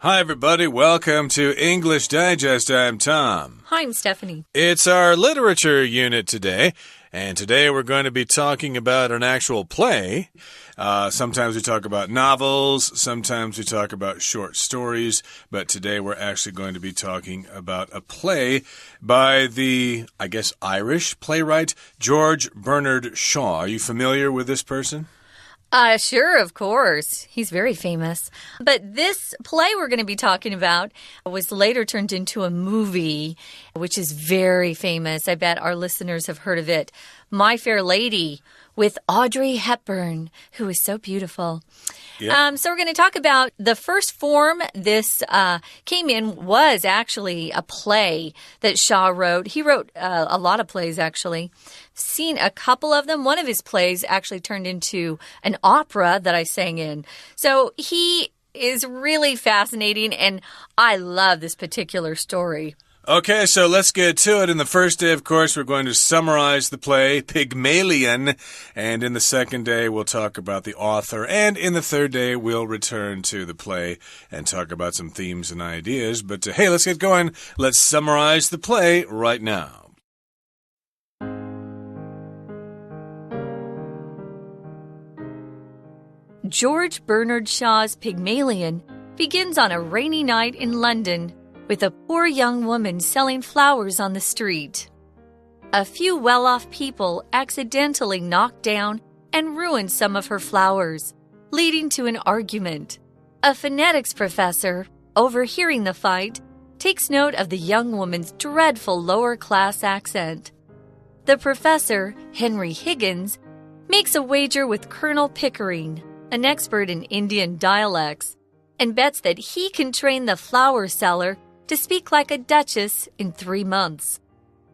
Hi, everybody. Welcome to English Digest. I'm Tom. Hi, I'm Stephanie. It's our literature unit today, and today we're going to be talking about an actual play. Sometimes we talk about novels, sometimes we talk about short stories, but today we're actually going to be talking about a play by the, I guess, Irish playwright George Bernard Shaw. Are you familiar with this person? Sure, of course. He's very famous. But this play we're going to be talking about was later turned into a movie, which is very famous. I bet our listeners have heard of it. My Fair Lady with Audrey Hepburn, who is so beautiful. Yep. So we're going to talk about the first form this came in was actually a play that Shaw wrote. He wrote a lot of plays, actually. Seen a couple of them. One of his plays actually turned into an opera that I sang in. So he is really fascinating, and I love this particular story. Okay, so let's get to it. In the first day, of course, we're going to summarize the play, Pygmalion. And in the second day, we'll talk about the author. And in the third day, we'll return to the play and talk about some themes and ideas. But hey, let's get going. Let's summarize the play right now. George Bernard Shaw's Pygmalion begins on a rainy night in London with a poor young woman selling flowers on the street. A few well-off people accidentally knock down and ruin some of her flowers, leading to an argument. A phonetics professor, overhearing the fight, takes note of the young woman's dreadful lower-class accent. The professor, Henry Higgins, makes a wager with Colonel Pickering, an expert in Indian dialects, and bets that he can train the flower seller to speak like a duchess in 3 months.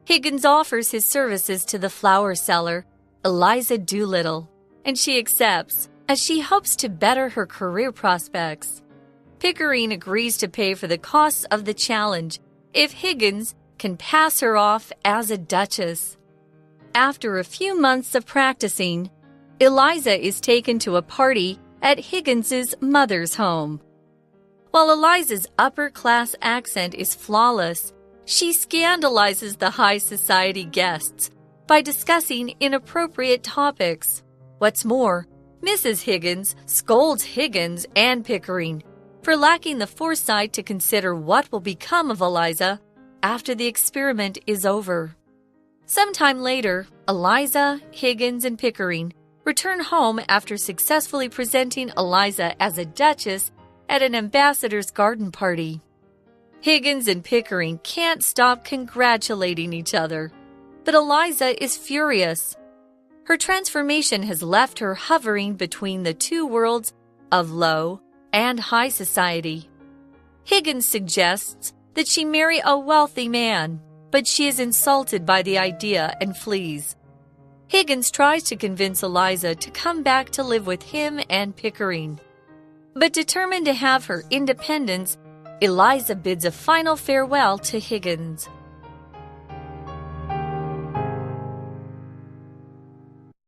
Higgins offers his services to the flower seller, Eliza Doolittle, and she accepts, as she hopes to better her career prospects. Pickering agrees to pay for the costs of the challenge if Higgins can pass her off as a duchess. After a few months of practicing, Eliza is taken to a party at Higgins's mother's home. While Eliza's upper-class accent is flawless, she scandalizes the high society guests by discussing inappropriate topics. What's more, Mrs. Higgins scolds Higgins and Pickering for lacking the foresight to consider what will become of Eliza after the experiment is over. Sometime later, Eliza, Higgins, and Pickering return home after successfully presenting Eliza as a duchess at an ambassador's garden party. Higgins and Pickering can't stop congratulating each other, but Eliza is furious. Her transformation has left her hovering between the two worlds of low and high society. Higgins suggests that she marry a wealthy man, but she is insulted by the idea and flees. Higgins tries to convince Eliza to come back to live with him and Pickering. But determined to have her independence, Eliza bids a final farewell to Higgins.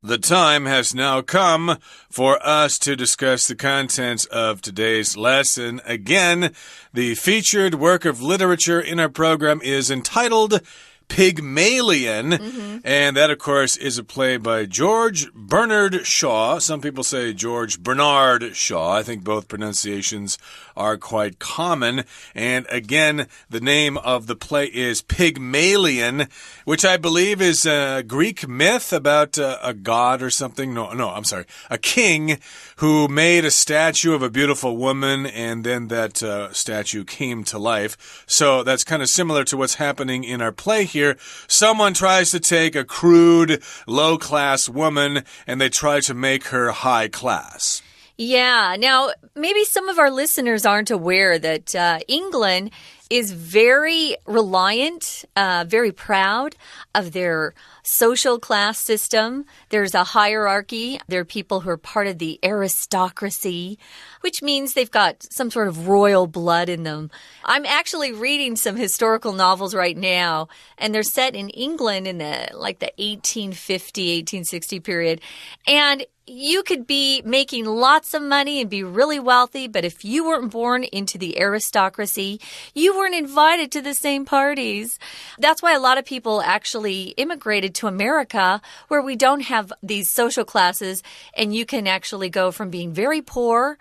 The time has now come for us to discuss the contents of today's lesson. Again, the featured work of literature in our program is entitled Pygmalion, and that, of course, is a play by George Bernard Shaw. Some people say George Bernard Shaw. I think both pronunciations are quite common. And again, the name of the play is Pygmalion, which I believe is a Greek myth about a god or something. No, I'm sorry. A king who made a statue of a beautiful woman, and then that statue came to life. So that's kind of similar to what's happening in our play here. Someone tries to take a crude, low-class woman, and they try to make her high class. Yeah. Now, maybe some of our listeners aren't aware that England is very reliant, very proud of their social class system. There's a hierarchy. There are people who are part of the aristocracy, which means they've got some sort of royal blood in them. I'm actually reading some historical novels right now, and they're set in England in the 1850, 1860 period. And you could be making lots of money and be really wealthy, but if you weren't born into the aristocracy, you weren't invited to the same parties. That's why a lot of people actually immigrated to America, where we don't have these social classes, and you can actually go from being very poor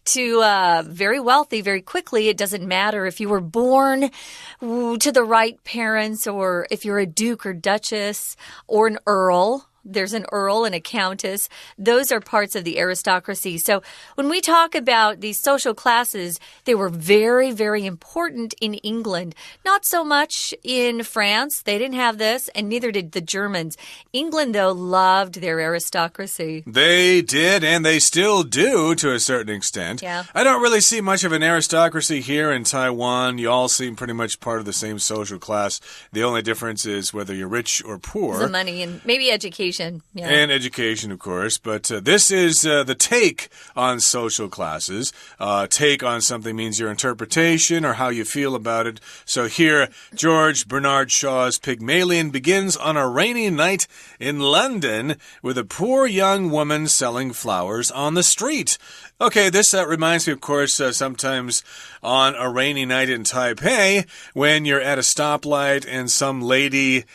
to very wealthy very quickly. It doesn't matter if you were born to the right parents, or if you're a duke or duchess or an earl. There's an earl and a countess. Those are parts of the aristocracy. So when we talk about these social classes, they were very, very important in England. Not so much in France. They didn't have this, and neither did the Germans. England, though, loved their aristocracy. They did, and they still do to a certain extent. Yeah. I don't really see much of an aristocracy here in Taiwan. You all seem pretty much part of the same social class. The only difference is whether you're rich or poor. The money and maybe education. Yeah. And education, of course. But this is the take on social classes. Take on something means your interpretation or how you feel about it. So here, George Bernard Shaw's Pygmalion begins on a rainy night in London with a poor young woman selling flowers on the street. Okay, this reminds me, of course, sometimes on a rainy night in Taipei when you're at a stoplight and some lady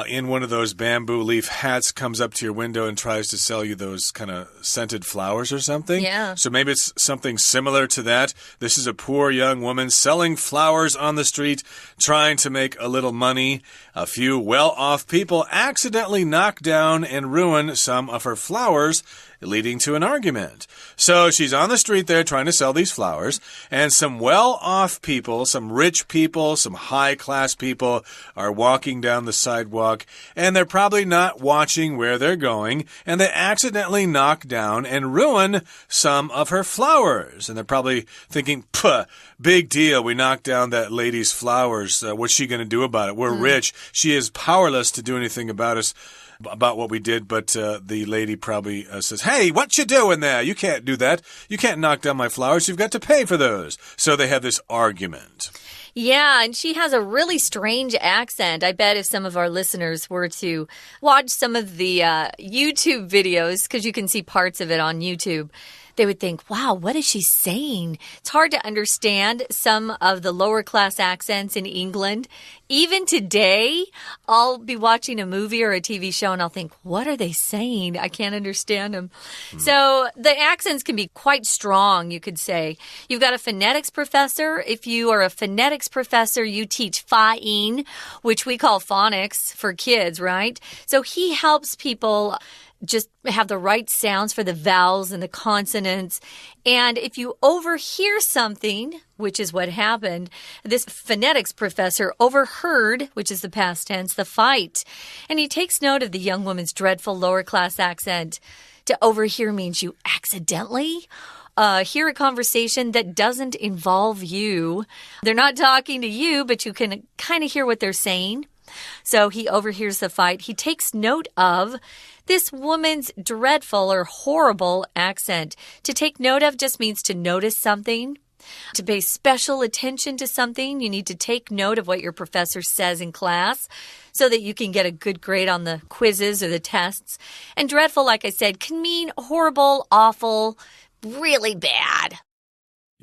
in one of those bamboo leaf hats comes up to your window and tries to sell you those kind of scented flowers or something. Yeah. So maybe it's something similar to that. This is a poor young woman selling flowers on the street, trying to make a little money. A few well-off people accidentally knock down and ruin some of her flowers, leading to an argument. So she's on the street there trying to sell these flowers, and some well-off people, some rich people, some high-class people are walking down the sidewalk, and they're probably not watching where they're going, and they accidentally knock down and ruin some of her flowers. And they're probably thinking, puh, big deal, we knocked down that lady's flowers. What's she going to do about it? We're rich. She is powerless to do anything about what we did, but the lady probably says, hey, what you doing there? You can't do that. You can't knock down my flowers. You've got to pay for those. So they have this argument. Yeah, and she has a really strange accent. I bet if some of our listeners were to watch some of the YouTube videos, because you can see parts of it on YouTube, they would think, wow, what is she saying? It's hard to understand some of the lower class accents in England. Even today, I'll be watching a movie or a TV show and I'll think, what are they saying? I can't understand them. So the accents can be quite strong, you could say. You've got a phonetics professor. If you are a phonetics professor, you teach Fa'in, which we call phonics for kids, right? So he helps people just have the right sounds for the vowels and the consonants. And if you overhear something, which is what happened, this phonetics professor overheard, which is the past tense, the fight. And he takes note of the young woman's dreadful lower class accent. To overhear means you accidentally hear a conversation that doesn't involve you. They're not talking to you, but you can kind of hear what they're saying. So he overhears the fight. He takes note of this woman's dreadful or horrible accent. To take note of just means to notice something. To pay special attention to something, you need to take note of what your professor says in class so that you can get a good grade on the quizzes or the tests. And dreadful, like I said, can mean horrible, awful, really bad.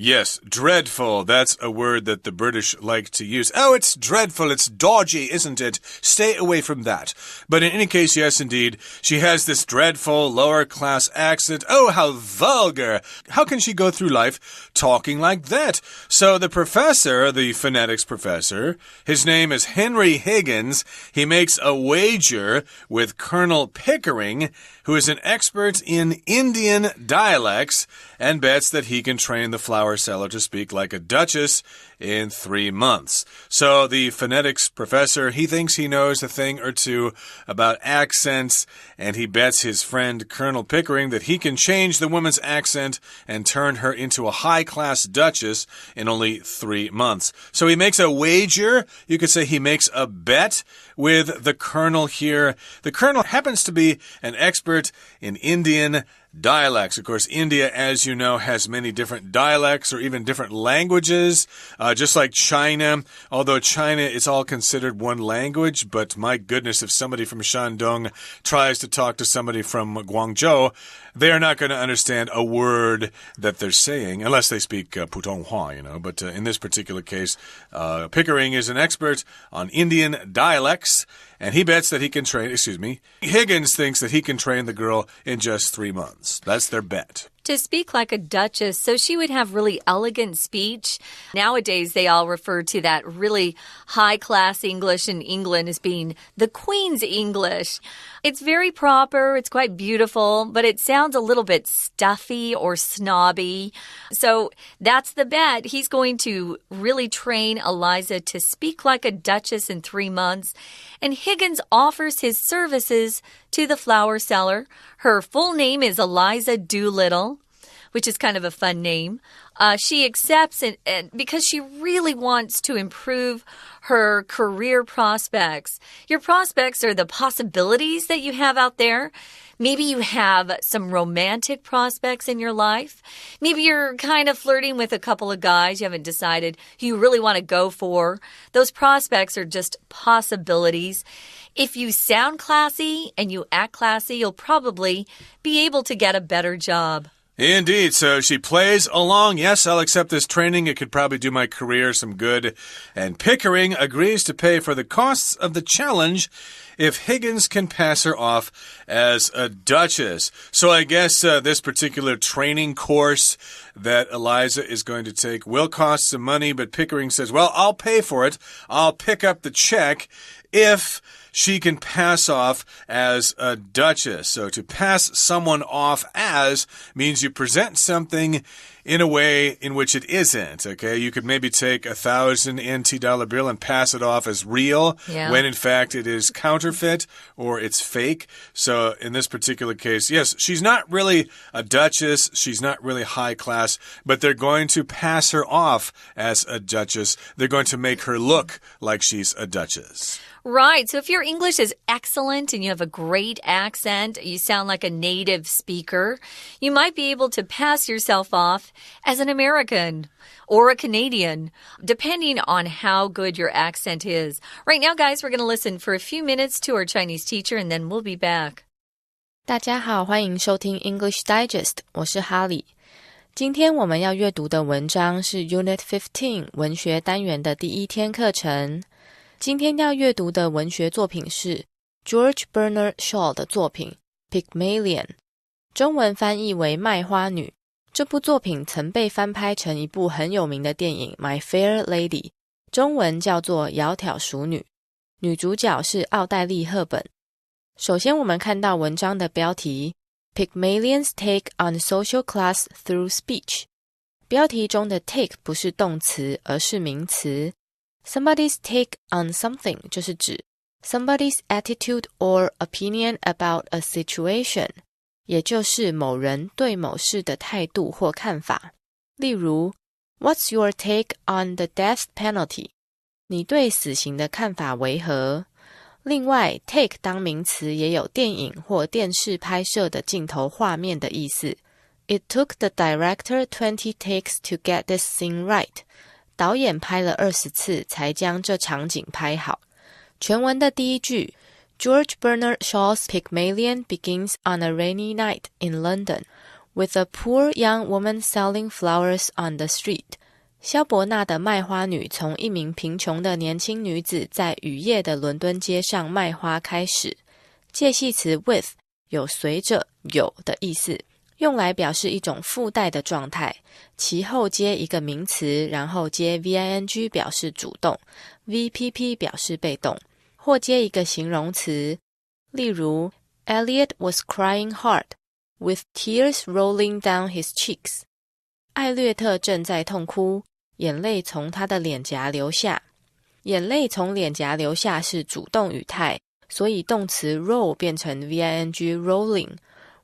Yes, dreadful. That's a word that the British like to use. Oh, it's dreadful. It's dodgy, isn't it? Stay away from that. But in any case, yes, indeed, she has this dreadful lower-class accent. Oh, how vulgar. How can she go through life talking like that? So the professor, the phonetics professor, his name is Henry Higgins. He makes a wager with Colonel Pickering, who is an expert in Indian dialects, and bets that he can train the flower flower seller to speak like a duchess in 3 months. So the phonetics professor, he thinks he knows a thing or two about accents, and he bets his friend Colonel Pickering that he can change the woman's accent and turn her into a high-class duchess in only 3 months. So he makes a wager. You could say he makes a bet with the Colonel here. The Colonel happens to be an expert in Indian dialects. Of course, India, as you know, has many different dialects or even different languages, just like China. Although China is all considered one language, but my goodness, if somebody from Shandong tries to talk to somebody from Guangzhou, they are not going to understand a word that they're saying, unless they speak Putonghua, you know. But in this particular case, Pickering is an expert on Indian dialects, and he bets that he can train, Higgins thinks that he can train the girl in just 3 months. That's their bet. To speak like a duchess, so she would have really elegant speech. Nowadays, they all refer to that really high-class English in England as being the Queen's English. It's very proper, it's quite beautiful, but it sounds a little bit stuffy or snobby. So that's the bet. He's going to really train Eliza to speak like a duchess in 3 months. And Higgins offers his services to the flower seller. Her full name is Eliza Doolittle, which is kind of a fun name. She accepts it because she really wants to improve her career prospects. Your prospects are the possibilities that you have out there. Maybe you have some romantic prospects in your life. Maybe you're kind of flirting with a couple of guys you haven't decided who you really want to go for. Those prospects are just possibilities. If you sound classy and you act classy, you'll probably be able to get a better job. Indeed. So she plays along. Yes, I'll accept this training. It could probably do my career some good. And Pickering agrees to pay for the costs of the challenge if Higgins can pass her off as a duchess. So I guess this particular training course that Eliza is going to take will cost some money, but Pickering says, well, I'll pay for it. I'll pick up the check if she can pass off as a duchess. So to pass someone off as means you present something in a way in which it isn't, okay? You could maybe take 1,000 NT dollar bill and pass it off as real when in fact it is counterfeit or it's fake. So in this particular case, yes, she's not really a duchess, she's not really high class, but they're going to pass her off as a duchess. They're going to make her look like she's a duchess. Right. So if your English is excellent and you have a great accent, you sound like a native speaker, you might be able to pass yourself off as an American or a Canadian, depending on how good your accent is. Right now, guys, we're going to listen for a few minutes to our Chinese teacher, and then we'll be back. 大家好，欢迎收听 English Digest， 我是哈利。今天我们要阅读的文章是 Unit 15 文学单元的第1天课程。今天要阅读的文学作品是 George Bernard Shaw 的作品 Pygmalion， 中文翻译为卖花女。这部作品曾被翻拍成一部很有名的电影 My Fair Lady， 中文叫做窈窕淑女，女主角是奥黛丽·赫本。首先我们看到文章的标题 Pygmalion's Take on Social Class Through Speech， 标题中的 take 不是动词而是名词。Somebody's take on something 就是指 somebody's attitude or opinion about a situation， 也就是某人对某事的态度或看法。例如 What's your take on the death penalty？ 你对死刑的看法为何？另外 take 当名词也有电影或电视拍摄的镜头画面的意思。It took the director 20 takes to get this scene right。导演拍了20次才将这场景拍好。全文的第一句 George Bernard Shaw's Pygmalion begins on a rainy night in London with a poor young woman selling flowers on the street。 萧伯纳的卖花女从一名贫穷的年轻女子在雨夜的伦敦街上卖花开始。介系词 with 有随着有的意思，用来表示一种附带的状态，其后接一个名词，然后接 VING 表示主动， VPP 表示被动，或接一个形容词。例如 Elliot was crying hard with tears rolling down his cheeks。艾略特正在痛哭，眼泪从他的脸颊流下。眼泪从脸颊流下是主动语态，所以动词 roll 变成 VING rolling。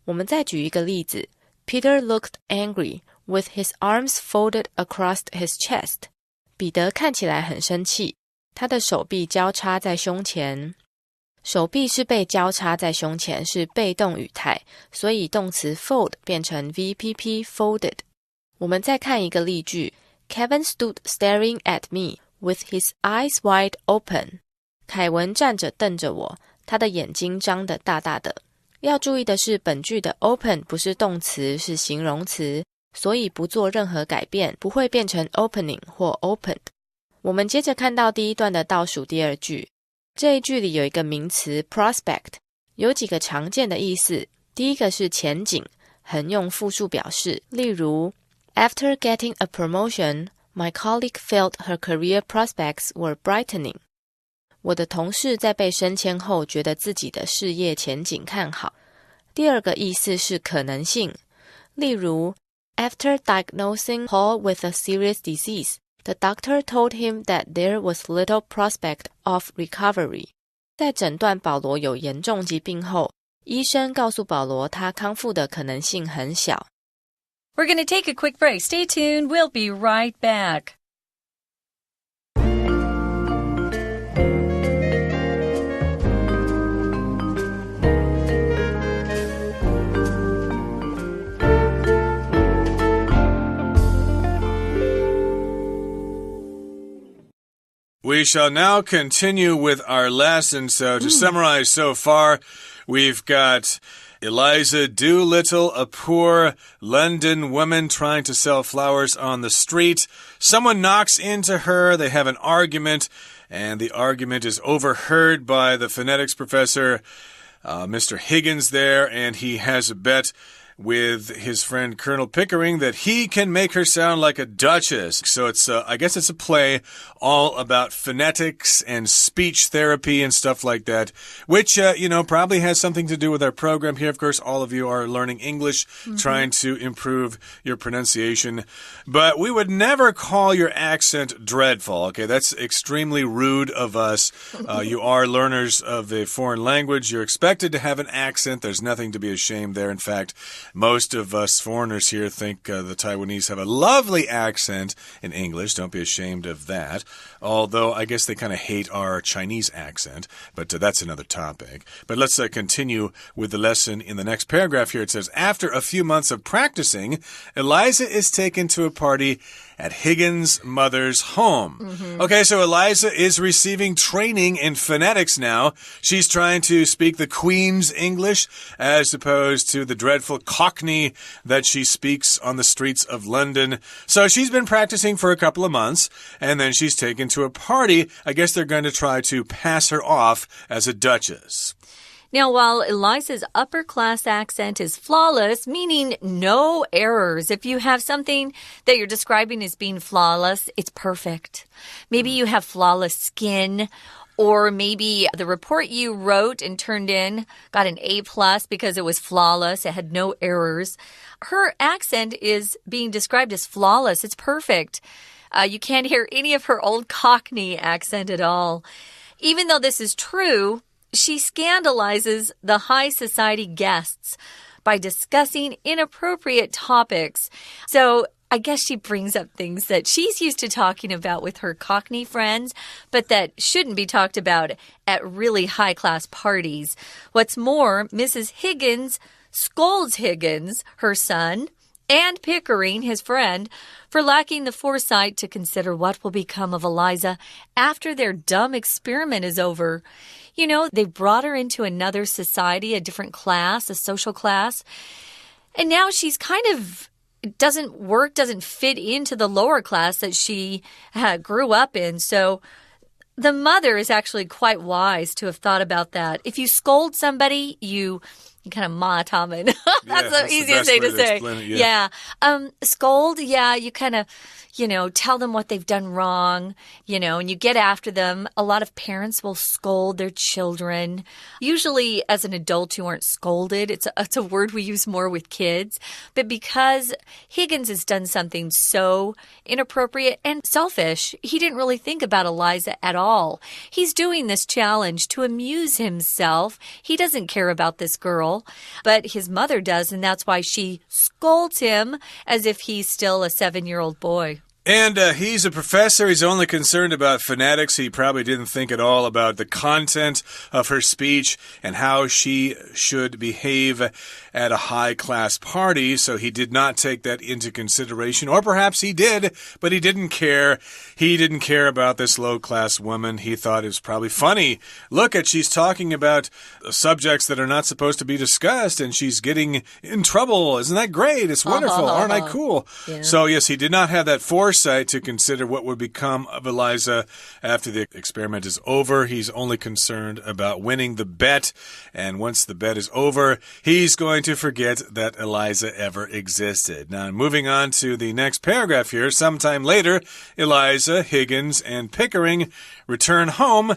我们再举一个例子 Peter looked angry with his arms folded across his chest. 彼得看起来很生气，他的手臂交叉在胸前。手臂是被交叉在胸前，是被动语态，所以动词 fold 变成 VPP folded。我们再看一个例句 Kevin stood staring at me with his eyes wide open. 凯文站着瞪着我，他的眼睛张得大大的。要注意的是，本句的 open 不是动词，是形容词，所以不做任何改变，不会变成 opening 或 opened。我们接着看到第一段的倒数第二句，这一句里有一个名词 prospect， 有几个常见的意思。第一个是前景，横用复数表示，例如 After getting a promotion, my colleague felt her career prospects were brightening. 我的同事在被升迁后觉得自己的事业前景看好。第二个意思是可能性，例如 After diagnosing Paul with a serious disease, the doctor told him that there was little prospect of recovery. 在诊断保罗有严重疾病后，医生告诉保罗他康复的可能性很小。We're going to take a quick break. Stay tuned. We'll be right back. We shall now continue with our lesson. So to summarize so far, we've got Eliza Doolittle, a poor London woman trying to sell flowers on the street. Someone knocks into her. They have an argument, and the argument is overheard by the phonetics professor, Mr. Higgins there, and he has a bet with his friend Colonel Pickering that he can make her sound like a duchess. So it's I guess it's a play all about phonetics and speech therapy and stuff like that, which probably has something to do with our program here. Of course, all of you are learning English, trying to improve your pronunciation, but we would never call your accent dreadful. Okay, that's extremely rude of us. You are learners of a foreign language. You're expected to have an accent. There's nothing to be ashamed there. In fact, most of us foreigners here think the Taiwanese have a lovely accent in English. Don't be ashamed of that. Although I guess they kind of hate our Chinese accent, but that's another topic. But let's continue with the lesson in the next paragraph here. It says, after a few months of practicing, Eliza is taken to a party at Higgins' mother's home. Okay, so Eliza is receiving training in phonetics now. She's trying to speak the Queen's English as opposed to the dreadful Cockney that she speaks on the streets of London. So she's been practicing for a couple of months, and then she's taken to a party. I guess they're going to try to pass her off as a duchess. Now, while Eliza's upper-class accent is flawless, meaning no errors, if you have something that you're describing as being flawless, it's perfect. Maybe you have flawless skin, or maybe the report you wrote and turned in got an A+ because it was flawless. It had no errors. Her accent is being described as flawless. It's perfect. You can't hear any of her old Cockney accent at all. Even though this is true, she scandalizes the high society guests by discussing inappropriate topics. So I guess she brings up things that she's used to talking about with her Cockney friends, but that shouldn't be talked about at really high-class parties. What's more, Mrs. Higgins scolds Higgins, her son, and Pickering, his friend, for lacking the foresight to consider what will become of Eliza after their dumb experiment is over. You know, they brought her into another society, a different class, a social class, and now she's kind of doesn't fit into the lower class that she grew up in. So the mother is actually quite wise to have thought about that. If you scold somebody, you You kind of ma 他们. That's the easiest way to say. Yeah. Scold, you kind of, tell them what they've done wrong, and you get after them. A lot of parents will scold their children. Usually, as an adult, you aren't scolded. It's a word we use more with kids. But because Higgins has done something so inappropriate and selfish, he didn't really think about Eliza at all. He's doing this challenge to amuse himself. He doesn't care about this girl. But his mother does, and that's why she scolds him as if he's still a 7-year-old boy. And he's a professor. He's only concerned about phonetics. He probably didn't think at all about the content of her speech and how she should behave at a high-class party. So he did not take that into consideration. Or perhaps he did, but he didn't care. He didn't care about this low-class woman. He thought it was probably funny. Look at, she's talking about subjects that are not supposed to be discussed, and she's getting in trouble. Isn't that great? It's wonderful. Aren't I cool? Yeah. So, yes, he did not have that foresight to consider what would become of Eliza after the experiment is over. He's only concerned about winning the bet, and once the bet is over, he's going to forget that Eliza ever existed. Now, moving on to the next paragraph here. Sometime later, Eliza, Higgins, and Pickering return home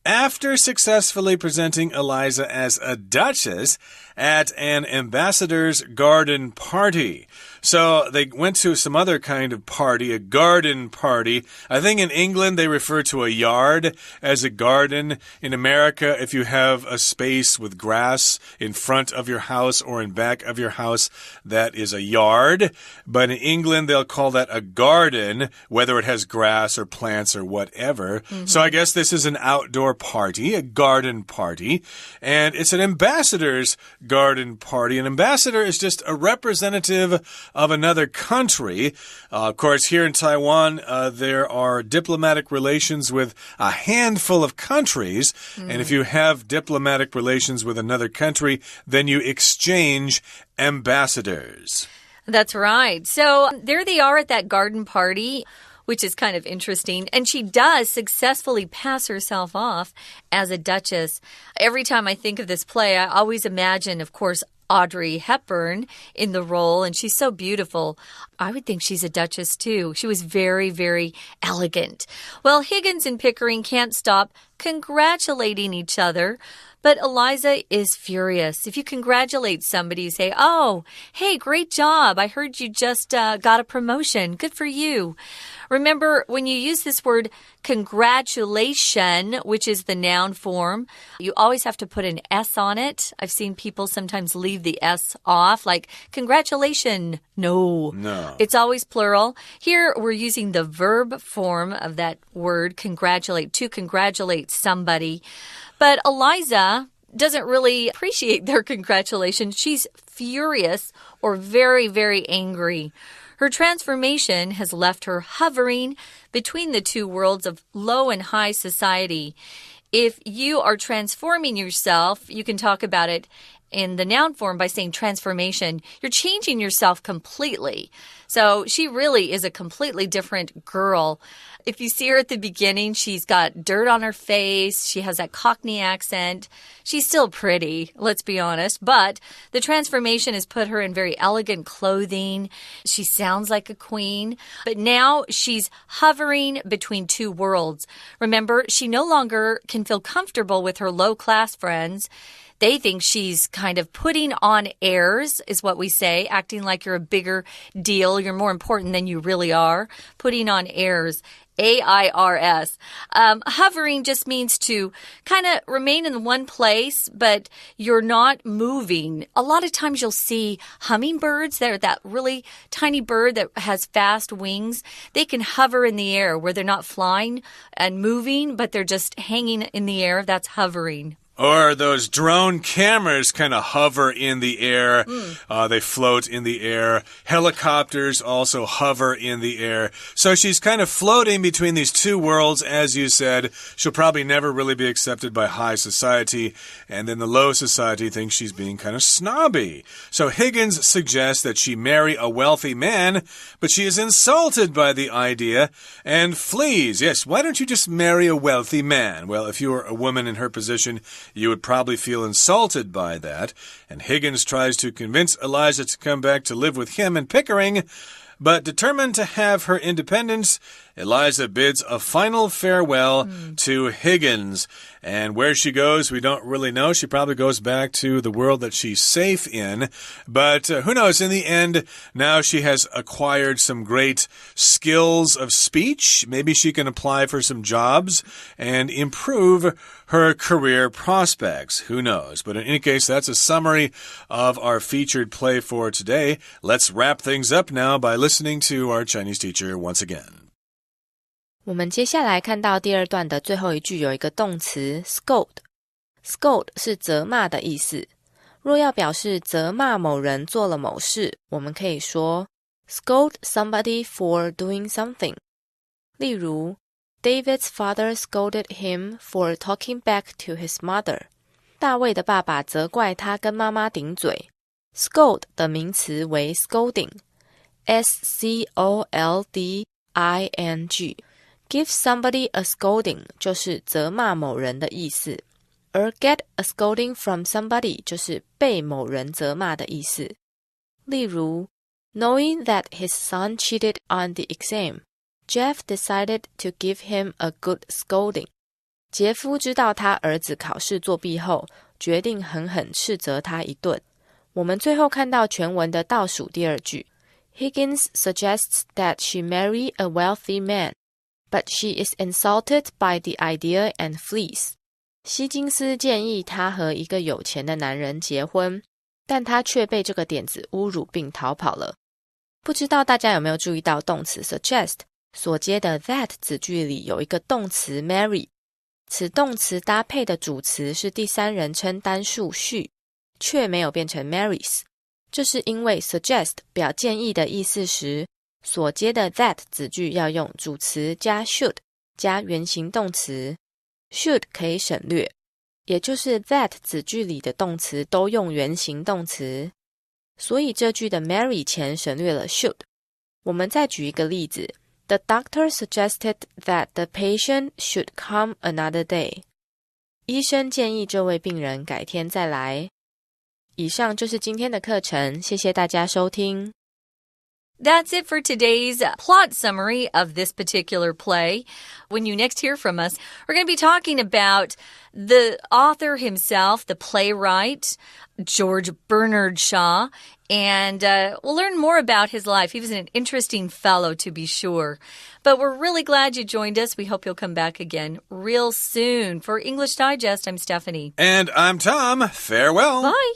after successfully presenting Eliza as a duchess at an ambassador's garden party. So they went to some other kind of party, a garden party. I think in England they refer to a yard as a garden. In America, if you have a space with grass in front of your house or in back of your house, that is a yard. But in England, they'll call that a garden, whether it has grass or plants or whatever. So I guess this is an outdoor party, a garden party. And it's an ambassador's garden party. An ambassador is just a representative of another country. Of course, here in Taiwan, there are diplomatic relations with a handful of countries. And if you have diplomatic relations with another country, then you exchange ambassadors. That's right. So there they are at that garden party, which is kind of interesting. And she does successfully pass herself off as a duchess. Every time I think of this play, I always imagine, of course, Audrey Hepburn in the role, and she's so beautiful. I would think she's a duchess too. She was very, very elegant. Well, Higgins and Pickering can't stop congratulating each other. But Eliza is furious. If you congratulate somebody, you say, oh, hey, great job. I heard you just got a promotion. Good for you. Remember, when you use this word congratulation, which is the noun form, you always have to put an S on it. I've seen people sometimes leave the S off, like congratulation. No. It's always plural. Here, we're using the verb form of that word, congratulate, to congratulate somebody. But Eliza doesn't really appreciate their congratulations. She's furious or very, very angry. Her transformation has left her hovering between the two worlds of low and high society. If you are transforming yourself, you can talk about it in the noun form by saying transformation. You're changing yourself completely. So she really is a completely different girl. If you see her at the beginning, she's got dirt on her face. She has that Cockney accent. She's still pretty, let's be honest. But the transformation has put her in very elegant clothing. She sounds like a queen. But now she's hovering between two worlds. Remember, she no longer can feel comfortable with her low-class friends. They think she's kind of putting on airs, is what we say, acting like you're a bigger deal. You're more important than you really are. Putting on airs. A-I-R-S. Hovering just means to kind of remain in one place, but you're not moving. A lot of times you'll see hummingbirds. They're that really tiny bird that has fast wings. They can hover in the air where they're not flying and moving, but they're just hanging in the air. That's hovering. Or those drone cameras kind of hover in the air. They float in the air. Helicopters also hover in the air. So she's kind of floating between these two worlds, as you said. She'll probably never really be accepted by high society. And then the low society thinks she's being kind of snobby. So Higgins suggests that she marry a wealthy man, but she is insulted by the idea and flees. Yes, why don't you just marry a wealthy man? Well, if you were a woman in her position, you would probably feel insulted by that. And Higgins tries to convince Eliza to come back to live with him in Pickering. But determined to have her independence, Eliza bids a final farewell to Higgins. And where she goes, we don't really know. She probably goes back to the world that she's safe in. But who knows? In the end, now she has acquired some great skills of speech. Maybe she can apply for some jobs and improve her career prospects. Who knows? But in any case, that's a summary of our featured play for today. Let's wrap things up now by listening to our Chinese teacher once again. 我们接下来看到第二段的最后一句有一个动词 scold。scold 是责骂的意思。若要表示责骂某人做了某事，我们可以说 scold somebody for doing something。例如David's father scolded him for talking back to his mother. 大卫的爸爸责怪他跟妈妈顶嘴。Scold 的名词为 scolding. S-C-O-L-D-I-N-G. Give somebody a scolding 就是责骂某人的意思。而 get a scolding from somebody 就是被某人责骂的意思。例如 Knowing that his son cheated on the exam.Jeff decided to give him a good scolding. 杰夫知道他儿子考试作弊后，决定狠狠斥责他一顿。我们最后看到全文的倒数第二句 Higgins suggests that she marry a wealthy man, but she is insulted by the idea and flees. 希金斯建议他和一个有钱的男人结婚，但他却被这个点子侮辱并逃跑了。不知道大家有没有注意到动词 suggest所接的 that 子句里有一个动词 marry， 此动词搭配的主词是第三人称单数 she， 却没有变成 marries， 这是因为 suggest 表建议的意思时，所接的 that 子句要用主词加 should 加原形动词， should 可以省略，也就是 that 子句里的动词都用原形动词，所以这句的 marry 前省略了 should。 我们再举一个例子The doctor suggested that the patient should come another day. 医生建议这位病人改天再来。以上就是今天的课程，谢谢大家收听。That's it for today's plot summary of this particular play. When you next hear from us, we're going to be talking about the author himself, the playwright, George Bernard Shaw, and we'll learn more about his life. He was an interesting fellow, to be sure. But we're really glad you joined us. We hope you'll come back again real soon. For English Digest, I'm Stephanie. And I'm Tom. Farewell. Bye.